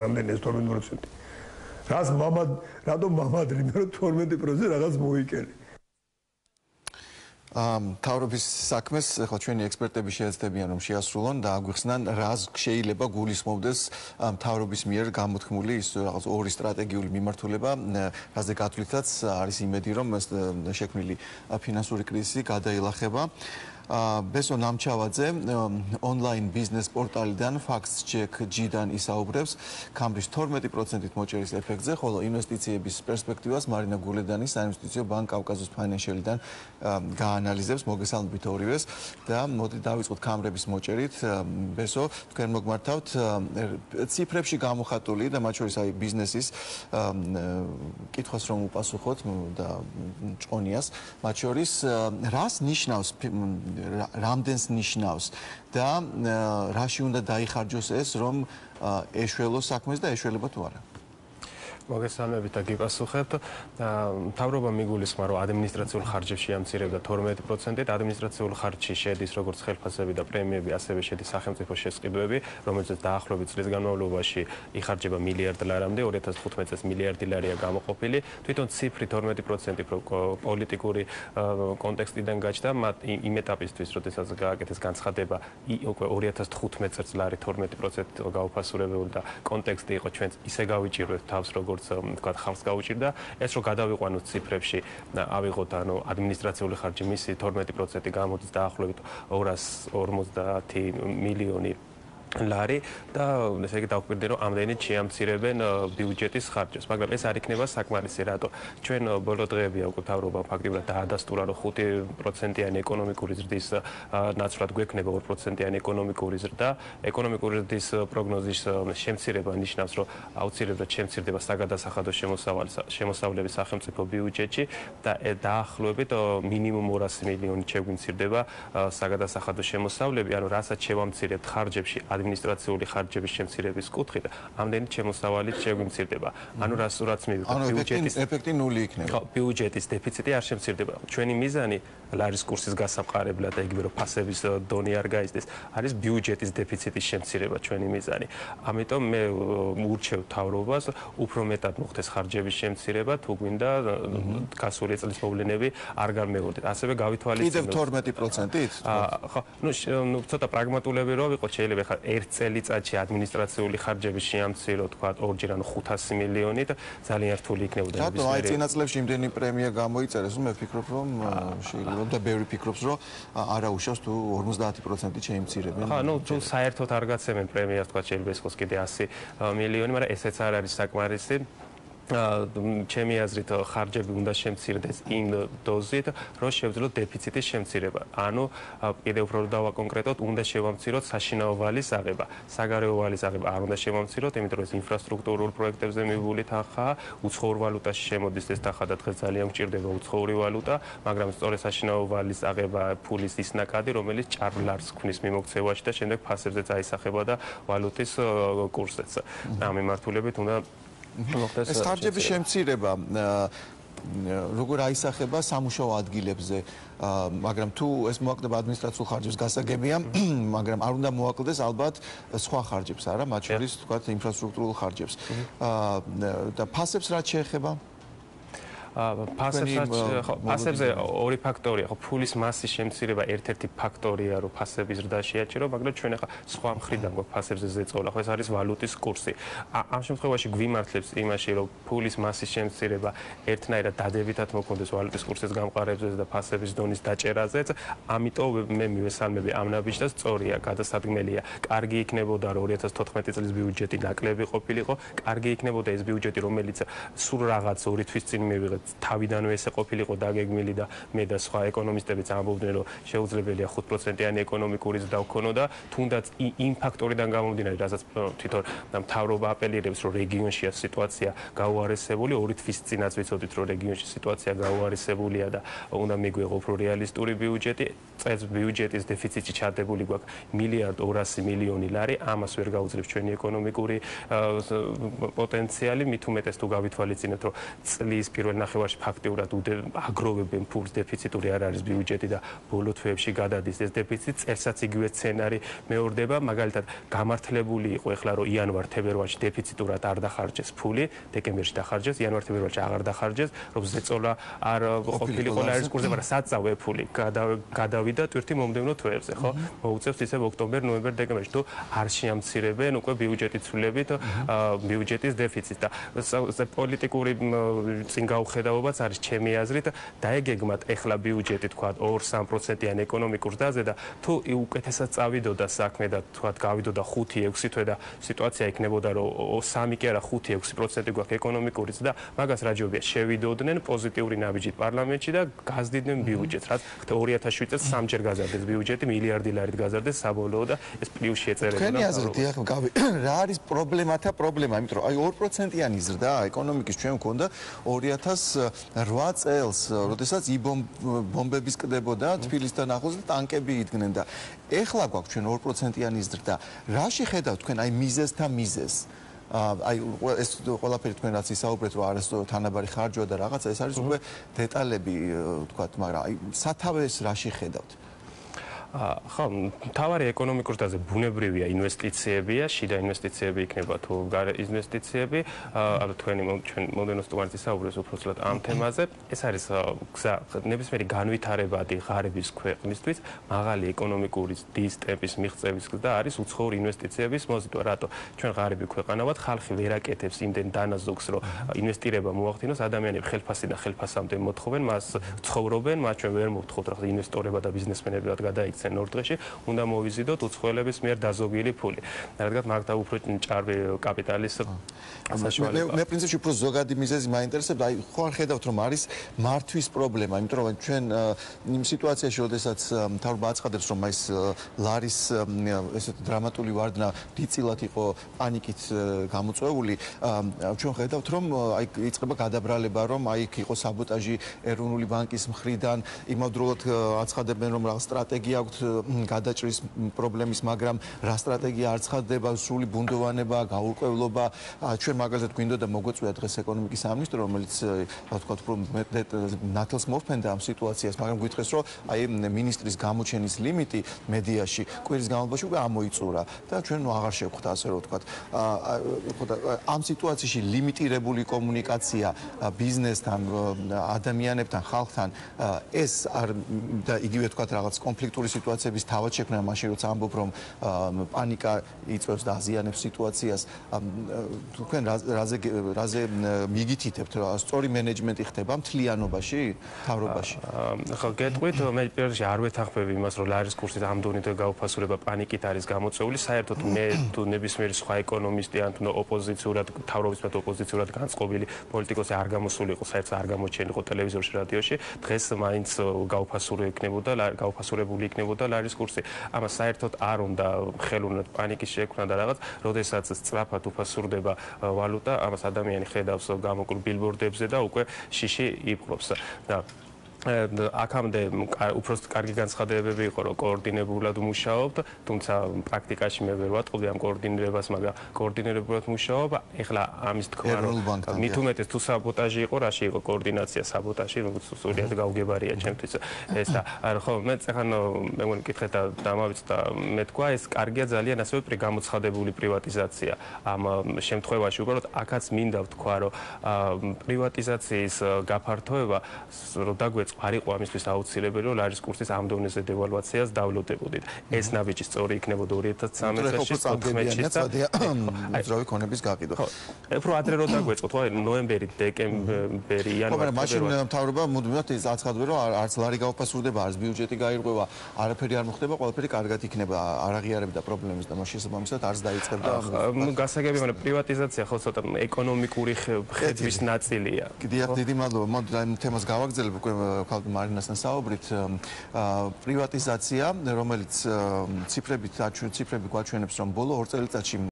რამდენი ეს 12%. რატომ მამადრი მე 12% რაღაც მოიკერე. თავრობის საქმეს ხო ჩვენი ექსპერტები შეეცდებიან რომ შეასრულონ და აგვიხსნან რა შეიძლება გულისხმობდეს თავრობის მიერ გამოთქმული ის რაღაც ორი სტრატეგიული მიმართულება რაზე გათვლითაც არის იმედი რომ შექმნილი ფინანსური კრიზისი გადაილახება. ბესო ნამჩავაძე ონლაინ ბიზნეს პორტალიდან Facts Check G-დან ისაუბრებს ქამრის 12%-ით მოჭერის ეფექტზე, ხოლო ინვესტიციების პერსპექტივას მარინა გულედანი საინვესტიციო ბანკ კავკასიის ფაინანშიალიდან გაანალიზებს. მოგესალმებით ორივეს და მოდი დავიწყოთ ქამრების მოჭერით. ბესო, თქვენ მოგმართავთ ციფრებში გამოხატული და მათ შორის აი ბიზნესის კითხვას რომ უპასუხოთ და ჭყონიას მათ შორის რას ნიშნავს რამდენს ნიშნავს და რაში უნდა დაიხარჯოს ეს რომ ეშველოს საქმეს და ეშველება თუ არა. მოგესალმებით და გიპასუხებთ. მთავრობა მიგულისხმა, რომ ადმინისტრაციულ ხარჯებში ამცირებდა 12%-ით. ადმინისტრაციულ ხარჯში შედის როგორც ხელფასები და პრემიები, ასევე შედის სახელმწიფო შესყიდვები, რომელზეც დაახლოებით წლის განმავლობაში იხარჯება მილიარდ ლარამდე, 2015 წელს მილიარდი ლარია გამოყოფილი. თვითონ ციფრი 12% პოლიტიკური კონტექსტიდან გაჩნდა იმ ეტაპისთვის, როდესაც გააკეთეს განცხადება, უკვე 2015 წელს ლარი 12% იყო გაუფასურებელი და კონტექსტი იყო ჩვენც ისე გავიჭირვეთ თავს როგორც თქვა ხალხს გაუჭირდა ეს რომ გადავიყვანოთ ციფრებში ავიღოთ ანუ ადმინისტრაციული ხარჯი მისი 12% გამოდის დაახლოებით 250 მილიონი ლარი და ესე იგი დავკვირდი რომ ამდენით შეამცირებენ ბიუჯეტის ხარჯებს, მაგრამ ეს არ იქნება საკმარისი, რატო ჩვენ ბოლო დღეებია უკვე თავრობამ ფაქტიურად დაადასტურა რომ 5%-იანი ეკონომიკური ზრდის ნაცვლად გვექნება 2%-იანი ეკონომიკური ზრდა. ეკონომიკური ზრდის პროგნოზის შემცირება ნიშნავს რომ აუცილებლად შემცირდება საგადასახადო შემოსავლების სახელმწიფო ბიუჯეტში და დაახლოებით მინიმუმ 200 მილიონი შეგვიმცირდება საგადასახადო შემოსავლები, ანუ რასაც შევამცირებთ ხარჯებში ადმინისტრაციული ხარჯების შემცირების კუთხით, ამდენით შემოსავალიც შეგვიმცირდება. ანუ რაც მივიღოთ ბიუჯეტის ეფექტი ნული იქნება. ხო, ბიუჯეტის დეფიციტი არ შემცირდება. ჩვენი მიზანი ლარის კურსის გასამყარებლად და იგივე რომ ფასების დონე არ გაიზრდეს, არის ბიუჯეტის დეფიციტის შემცირება ჩვენი მიზანი. ამიტომ მე ურჩევ თავრობას უფრო მეტად მოხდეს ხარჯების შემცირება, თუ გვინდა გასული წლის მოვლენები არ გამეორდეთ. ასევე გავითვალისწინოთ კიდევ 12%-ით? ხო, ნუ ცოტა პრაგმატულები რო ვიყოთ, შეიძლება ხა ერთ წელიწადში ადმინისტრაციული ხარჯების შეამცირო, თქვა ორჯერ ანუ 500 მილიონით ძალიან რთული იქნებოდა. რატო აი წინა წლებში იმდენი პრემია გამოიწერეს, მე ვფიქრობ რომ შეიძლება და ბევრი ფიქრობს რომ არა უშავს თუ 50%-ით შეიმცირებენ. ხა, ნუ თუ საერთოდ არ გაცემენ პრემიას, თქვა შეიძლება ეს იყოს კიდე 100 მილიონი, მაგრამ ესეც არ არის საკმარისი. ჩემი აზრით ხარჯები უნდა შემცირდეს იმ დოზით, რომ შევძლოთ დეფიციტის შემცირება. ანუ კიდევ უფრო დავაკონკრეტოთ, უნდა შევამციროთ საშინაო ვალის აღება. საგარეო ვალის აღება არ უნდა შევამციროთ, იმიტომ რომ ეს ინფრასტრუქტურულ პროექტებზე მიბული თანხაა, უცხოურ ვალუტაში შემოდის ეს თანხა და დღეს ძალიან გვჭირდება უცხოური ვალუტა, მაგრამ სწორედ საშინაო ვალის აღება ფულის ის ნაკადი, რომელიც ჭარბლარს ქმნის მიმოქცევაში და შემდეგ ფასებზე წაისახება და ვალუტის კურსზეც. ამ მიმართულებით უნდა ეს ხარჯების შემცირება როგორ აისახება სამუშაო ადგილებზე, მაგრამ თუ ეს მოაკლდება ადმინისტრაციულ ხარჯებს გასაგებია, მაგრამ არ უნდა მოაკლდეს ალბათ სხვა ხარჯებს, არა, მათ შორის თქვათ ინფრასტრუქტურულ ხარჯებს. და ფასებს რაც შეეხება ფასებზე ორი ფაქტორია, ხო, ფულის მასის შემცირება ერთ-ერთი ფაქტორია, რომ ფასების ზრდა შეაჩერო, მაგრამ ჩვენ ახლა სხვა მხრიდან გვაქვს ფასებზე ზეწოლა, ხო, ეს არის ვალუტის კურსი. ამ შემთხვევაში გვიმართლებს იმაში, რომ ფულის მასის შემცირება ერთნაირად დადებითად მოქმედებს ვალუტის კურსის გამყარებაზე და ფასების დონის დაჭერაზეც, ამიტომ მე მივესალმები ამ ნაბიჯს, სწორია, გადასადგმელია. კარგი იქნებოდა, რომ 2014 წლის ბიუჯეტი ნაკლები ყოფილიყო, კარგი იქნებოდა ეს ბიუჯეტი, რომელიც სულ რაღაც 2 თვის წინ მივიღეთ თავიდანვე ესე ყოფილიყო დაგეგმილი და მე და სხვა ეკონომისტებიც ამბობდნენ რომ შეუძლებელია 5%-იანი ეკონომიკური ზრდა ვქონოდა, თუნდაც იმ ფაქტორიდან გამომდინარე, რასაც თვითონ მთავრობა აპელირებს, რომ რეგიონშია სიტუაცია გაუარესებული, 2 თვის წინაც ვიცოდით, რომ რეგიონში სიტუაცია გაუარესებულია და უნდა მიგვიღო უფრო რეალისტური ბიუჯეტი. წელს ბიუჯეტის დეფიციტი ჩადებული გვაქვს მილიარდ 200 მილიონი ლარი, ამას ვერ გაუძლებს ჩვენი ეკონომიკური პოტენციალი, მით უმეტეს თუ გავითვალისწინებთ, რომ წლის პირველ ნახევარში ფაქტიურად აგროვებენ ფულს, დეფიციტური არ არის ბიუჯეტი და ბოლო თვეებში გადადის ეს დეფიციტი, წელსაც იგივე სცენარი მეორდება, მაგალითად გამართლებული იყო ეხლა რომ იანვარ-თებერვალში დეფიციტურად არ დახარჯეს ფული, დეკემბერში დახარჯეს, იანვარ-თებერვალში აღარ დახარჯეს, რომ ზეწოლა არ ყოფილიყო ლარის კურსზე, მაგრამ საწავე ფული გადავიდა ტვირთი მომდევნო თვეებზე, ხო? მოუწევს ისევ ოქტომბერ, ნოემბერ, დეკემბერში თუ არ შეამცირებენ უკვე ბიუჯეტის ცვლილებით ბიუჯეტის დეფიციტს და პოლიტიკური წინ გაუხედავობაც არის ჩემი აზრით დაეგეგმათ ეხლა ბიუჯეტი თქვა 2-3%-იან ეკონომიკურ ზრდაზე და თუ უკეთესად წავიდოდა საქმე და თქვა გავიდოდა 5-6 თვე და სიტუაცია იქნებოდა რომ 3 კი არა 5-6% გვაქვს ეკონომიკური ზრდა, მაგას რაჯობია შევიდოდნენ პოზიტიური ნაბიჯით პარლამენტში და გაზრდიდნენ ბიუჯეტს, რაც 2007 წელს 3-ჯერ გაზარდეს ბიუჯეტი, მილიარდი ლარით გაზარდეს საბოლოო და ეს პლუსში ეწერებოდა. თქვენი აზრით რა არის პრობლემათა პრობლემა, იმიტომ რომ აი 2%-იანი ზრდა ეკონომიკის ჩვენ მქონდა 2008 წელს, როდესაც იბომბების კდებოდა თბილისთან ახლოს და ტანკები იდგნენ და ეხლა გვაქვს ჩვენ 2%-იანი ზრდა. რაში ხედავთ თქვენ აი მიზეზთა მიზეზს? აი ეს ყველაფერი თქვენ რაც ისაუბრეთ რომ არის თანაბარი ხარჯვა და რაღაცა ეს არის უკვე დეტალები ვთქვათ, მაგრამ აი სათავეს რაში ხედავთ? ხო, თავარი ეკონომიკურ ზრდაზე ბუნებრივია ინვესტიციებია, შიდა ინვესტიციები იქნება თუ გარე ინვესტიციები, ალბათ თქვენი ჩვენ მომდევნო სტუმარიც ისაუბრეს უბრალოდ ამ თემაზე. ეს არის გზა ნებისმიერი განვითარებადი ღარიბის ქვეყნისთვის, მაღალი ეკონომიკური ზრდის ტემპის მიღწევის გზა არის უცხოური ინვესტიციების მოზიდვა. რატო? ჩვენ ღარიბი ქვეყანა ვართ, ხალხი ვერ აკეთებს იმდენ დანაზოგს, რომ ინვესტირება მოახდინოს, ადამიანები ხელფასი და ხელფასამდე მოთხოვენ, მას ცხოვრობენ, მათ ჩვენ ვერ მოვთხოვთ რა ინვესტორება და ბიზნესმენებად გადაიქცნენ ორ დღეში, უნდა მოვიზიდოთ უცხოელების მიერ დაზოგილი ფული. რადგან მაგდა უფრო ჭარბი კაპიტალის საშუალება. მე პრინციპში უფრო ზოგადი მიზეზი მაინტერესებდა, აი ხო არ ხედავთ რომ არის მართვის პრობლემა, იმიტომ რომ ჩვენ იმ სიტუაციაში, როდესაც მთავრობა აცხადებს, რომ ეს ლარის ესეთ დრამატული ვარდნა დიდწილად იყო პანიკით გამოწვეული, ჩვენ ხედავთ რომ აი იწყება გადაბრალება, რომ აი იქ იყო საბოტაჟი ეროვნული ბანკის მხრიდან, იმავდროულად აცხადებენ რომ რაღაც სტრატეგია აქვს გადაჭრის პრობლემის, მაგრამ რა სტრატეგია არ ცხადდება, სრული ბუნდოვანება, გაურკვევლობა. ჩვენ მაგალითად გვინდოდა მოგვეწვია დღეს ეკონომიკის სამინისტრო, რომელიც რა თქვა უფრო ნათელს მოფენდა ამ სიტუაციას, მაგრამ გითხრეს რომ აი მინისტრის გამოჩენის ლიმიტი მედიაში კვირის განმავლობაში უკვე ამოიწურა და ჩვენ აღარ შევხვდა ასე რომ ვთქვათ. ამ სიტუაციაში ლიმიტირებული კომუნიკაცია ბიზნესთან, ადამიანებთან, ხალხთან ეს არ და იგივე ვთქვათ რაღაც კონფლიქტური სიტუაციების თავად შექმნა, მაშინ როცა ამბობ რომ პანიკა იწვევს და აზიანებს სიტუაციას, თქვენ რაზე მიგითითებთ, რა სწორი მენეჯმენტი ხდება მთლიანობაში, მთავრობაში? ხო, გეტყვით, მე პირველში არ ვეთანხმები იმას, რომ ლარის კურსის ამდონით გაუფასურება პანიკით არის გამოწვეული. საერთოდ მე თუ ნებისმიერი სხვა ეკონომისტი ან თუ ოპოზიციურად, მთავრობის მიმართ ოპოზიციურად განწყობილი პოლიტიკოსი არ გამოსულიყო, საერთოდ არ გამოჩენილიყო ტელევიზორში, რადიოში, დღეს მაინც გაუფასურებული იქნებოდა ლარის კურსი. ამას საერთოდ არ უნდა ხელოვნურად პანიკის შექმნა და რაღაც, როდესაც სწრაფად უფასურდება ვალუტა, ამას ადამიანი ხედავს გამოკვლ ბილბორდებზე და უკვე შიში იპყრობს. და აქამდე უფრო კარგი განცხადებები იყო, რომ კოორდინებულად მუშაობთ, თუმცა პრაქტიკაში მე ვერ ვატყობდი ამ კოორდინირებას, მაგრამ კოორდინირებულად მუშაობ. ეხლა ამის თქვა, რომ მით უმეტეს თუ საბოტაჟი იყო, რაში იყო კოორდინაცია საბოტაჟი, როგორც სულიად გაუგებარია ჩემთვის ეს და ხო, მე ეხლა მე მგონი მკითხეთ და დამავიწყდა, მე თქვა, ეს კარგია ძალიან ასევე გამოცხადებული პრივატიზაცია. ამ შემთხვევაში უბრალოდ აქაც მინდა ვთქვა, რომ პრივატიზაციის გაფართოება რომ დაგვეწყო არ იყო ამისთვის აუცილებელი, რომ ლარის კურსის ამ დონეზე დევალვაციას დავლოდებოდით. ეს ნაბიჯი სწორი იქნებოდა 2013 წელს, 14 წელს და უძრავი ქონების გაყიდვა. ხო, უფრო ადრე რო დაგვეწყო, თქო, ნოემბერი, დეკემბერი, იანვარი. მაშინ მთავრობა მუდმივად აცხადებს, რომ არც ლარი გაუფასურდება, არც ბიუჯეტი გაირღვევა, არაფერი არ მოხდება, ყველაფერი კარგად იქნება, არ აღიარებდა პრობლემებს და მაშინ შესაბამისად არც დაიწყებდა. გასაგები, მაგრამ პრივატიზაცია ხო ცოტა ეკონომიკური ხედვის ნაწილია. დიახ, დიდი მადლობა. მოდი ამ თემას გავაგრძელებ, უკვე ვქალთ მარინასთან საუბრით. პრივატიზაცია, რომელიც ციფრები გვაჩვენებს, რომ ბოლო 2 წელიწადში